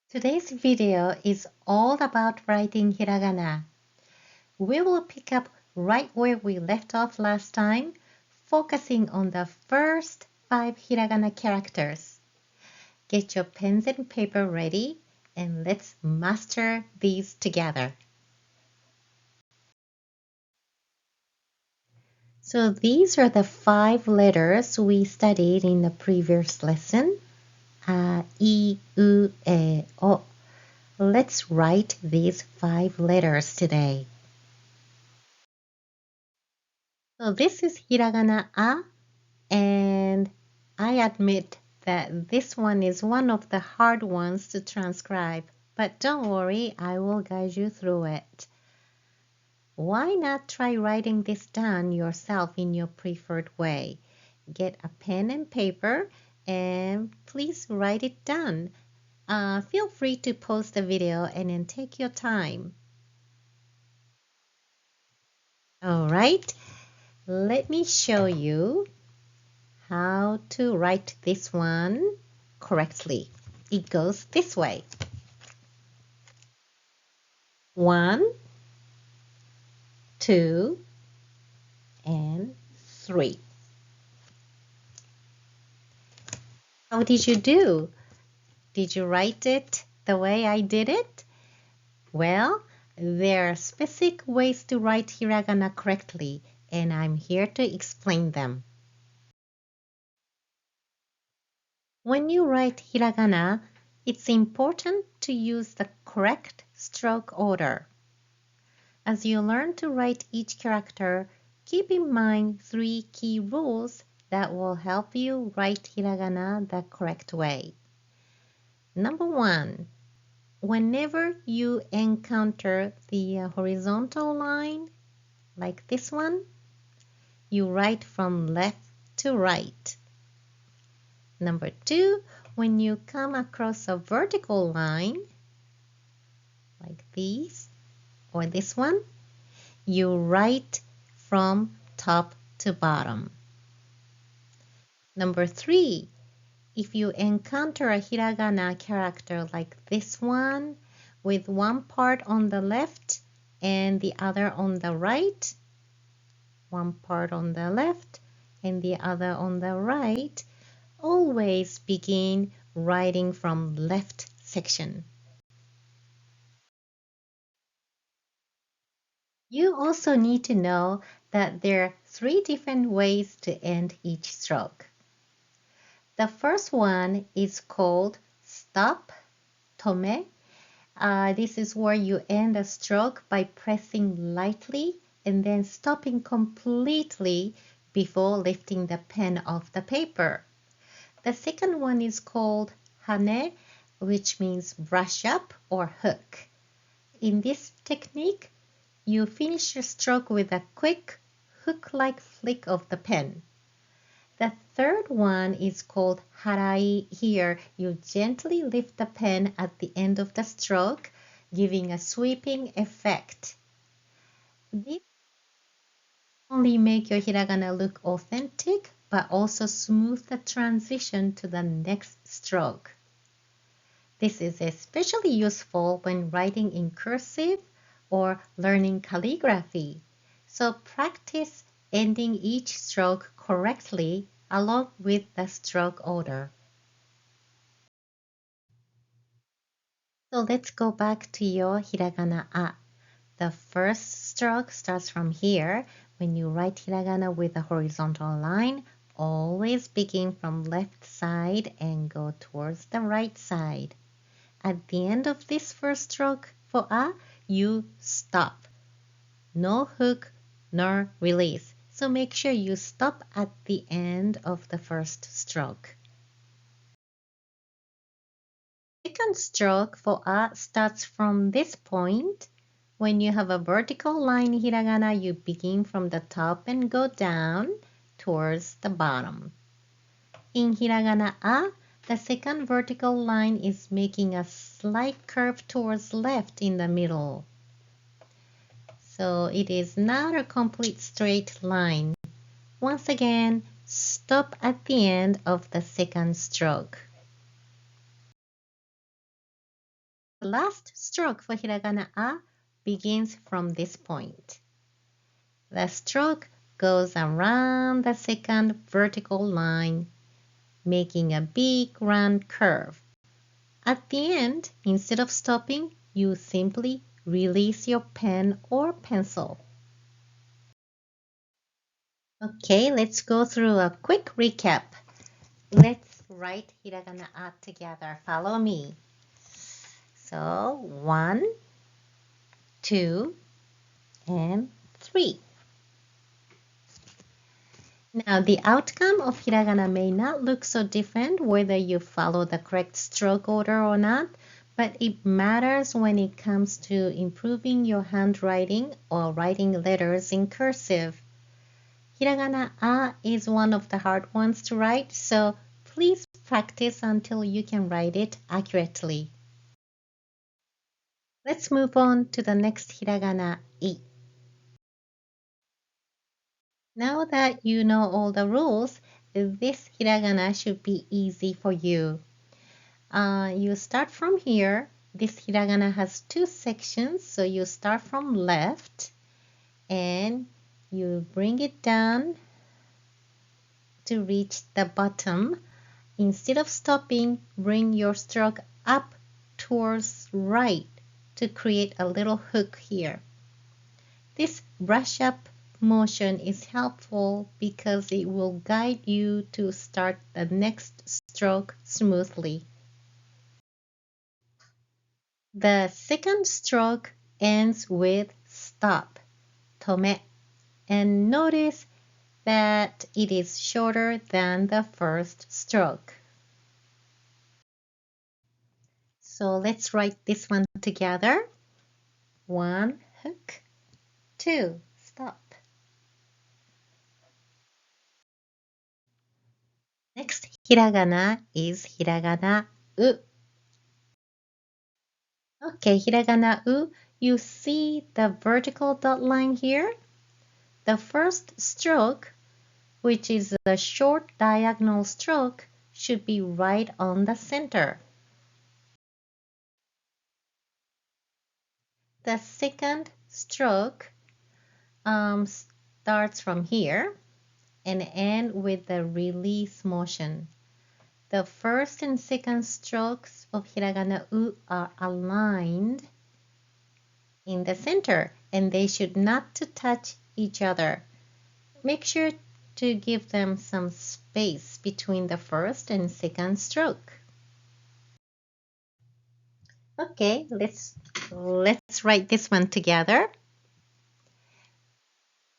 Today's video is all about writing hiragana. We will pick up right where we left off last time, focusing on the first 5 hiragana characters. Get your pens and paper ready, and let's master these together. So these are the 5 letters we studied in the previous lesson. A, I, U, E, O. Let's write these 5 letters today. So this is hiragana A, and I admit that this one is one of the hard ones to transcribe, but don't worry, I will guide you through it. Why not try writing this down yourself in your preferred way? Get a pen and paper and please write it down. Feel free to pause the video and then take your time. All right, let me show you how to write this one correctly. It goes this way. 1, 2, and 3. How did you do? Did you write it the way I did it? Well, there are specific ways to write hiragana correctly, and I'm here to explain them. When you write hiragana, it's important to use the correct stroke order. As you learn to write each character, keep in mind 3 key rules that will help you write hiragana the correct way. Number 1, whenever you encounter the horizontal line, like this one, you write from left to right. Number 2, when you come across a vertical line, like these, or this one, you write from top to bottom. Number 3, if you encounter a hiragana character like this one, with one part on the left and the other on the right, one part on the left and the other on the right, always begin writing from left section. You also need to know that there are 3 different ways to end each stroke. The first one is called stop, tome. This is where you end a stroke by pressing lightly and then stopping completely before lifting the pen off the paper. The second one is called hane, which means brush up or hook. In this technique, you finish your stroke with a quick hook-like flick of the pen. The third one is called harai. Here, you gently lift the pen at the end of the stroke, giving a sweeping effect. This only make your hiragana look authentic, but also smooth the transition to the next stroke. This is especially useful when writing in cursive or learning calligraphy. So practice ending each stroke correctly along with the stroke order. So let's go back to your hiragana a. The first stroke starts from here. When you write hiragana with a horizontal line, always begin from left side and go towards the right side. At the end of this first stroke for a, you stop. No hook nor release. So make sure you stop at the end of the first stroke. Second stroke for a starts from this point. When you have a vertical line in hiragana, you begin from the top and go down towards the bottom. In hiragana a, the second vertical line is making a slight curve towards left in the middle. So it is not a complete straight line. Once again, stop at the end of the second stroke. last stroke for hiragana a begins from this point. The stroke goes around the second vertical line, making a big round curve. At the end, instead of stopping, you simply release your pen or pencil. Okay, let's go through a quick recap. Let's write hiragana a together. Follow me. So, 1, 2, and 3. Now, the outcome of hiragana may not look so different whether you follow the correct stroke order or not, but it matters when it comes to improving your handwriting or writing letters in cursive. Hiragana a is one of the hard ones to write, so please practice until you can write it accurately. Let's move on to the next hiragana I. Now that you know all the rules, this hiragana should be easy for you. You start from here. This hiragana has 2 sections, so you start from left and you bring it down to reach the bottom. Instead of stopping, bring your stroke up towards right to create a little hook here. This brush up motion is helpful because it will guide you to start the next stroke smoothly. The second stroke ends with stop, tome, and notice that it is shorter than the first stroke. So let's write this one together. 1, hook, 2, stop. Next hiragana is hiragana u. Okay, hiragana u, you see the vertical dot line here? The first stroke, which is a short diagonal stroke, should be right on the center. The second stroke starts from here and end with the release motion. The first and second strokes of hiragana u are aligned in the center and they should not to touch each other. Make sure to give them some space between the first and second stroke. Okay, let's write this one together.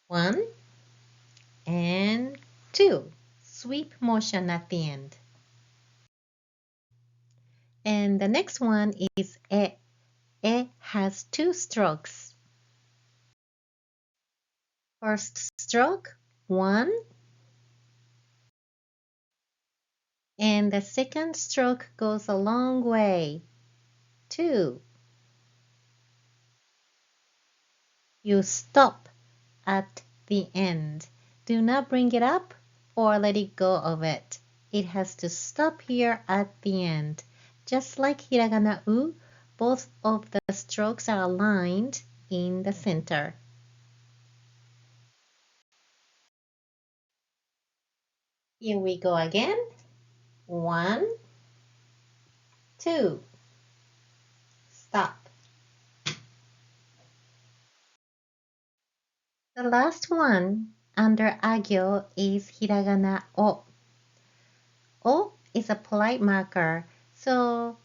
1 and 2. Sweep motion at the end. And the next one is e. E has 2 strokes. First stroke, 1. And the second stroke goes a long way, 2. You stop at the end. Do not bring it up or let it go of it. It has to stop here at the end. Just like hiragana u, both of the strokes are aligned in the center. Here we go again. 1, 2. Stop. The last one under agyo is hiragana o. O is a polite marker, so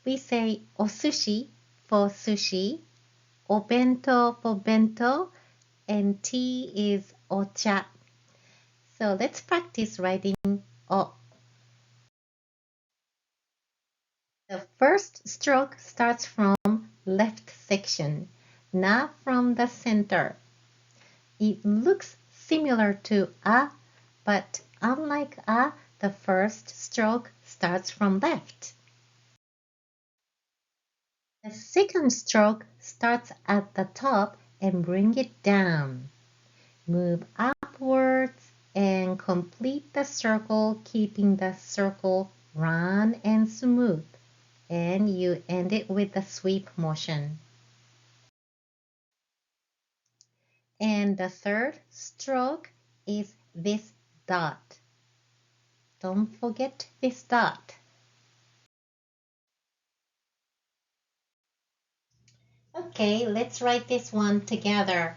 we say osushi for sushi, obento for bento, and tea is ocha. So let's practice writing o. The first stroke starts from left section, not from the center. It looks similar to a, but unlike a, the first stroke starts from left. The second stroke starts at the top and bring it down. Move upwards and complete the circle, keeping the circle round and smooth. And you end end it with a sweep motion. And the third stroke is this dot. Don't forget this dot. Okay, let's write this one together.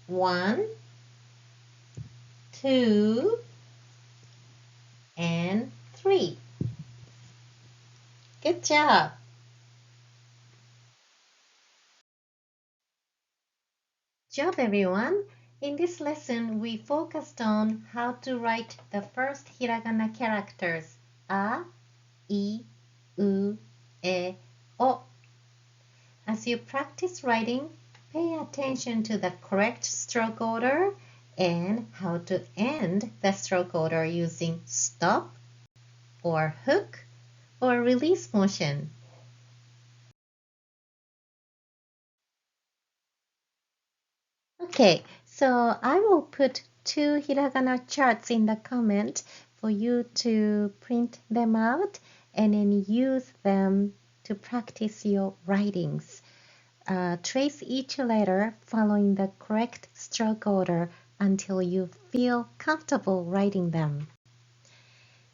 1, 2, and 3. Good job. Job everyone. In this lesson, we focused on how to write the first hiragana characters a, I, U, E, O. As you practice writing, pay attention to the correct stroke order and how to end the stroke order using stop or hook or release motion. Okay, so I will put 2 hiragana charts in the comment for you to print them out and then use them to practice your writings. Trace each letter following the correct stroke order until you feel comfortable writing them.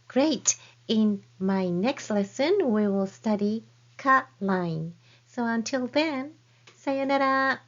Great! In my next lesson, we will study ka line. So until then, sayonara!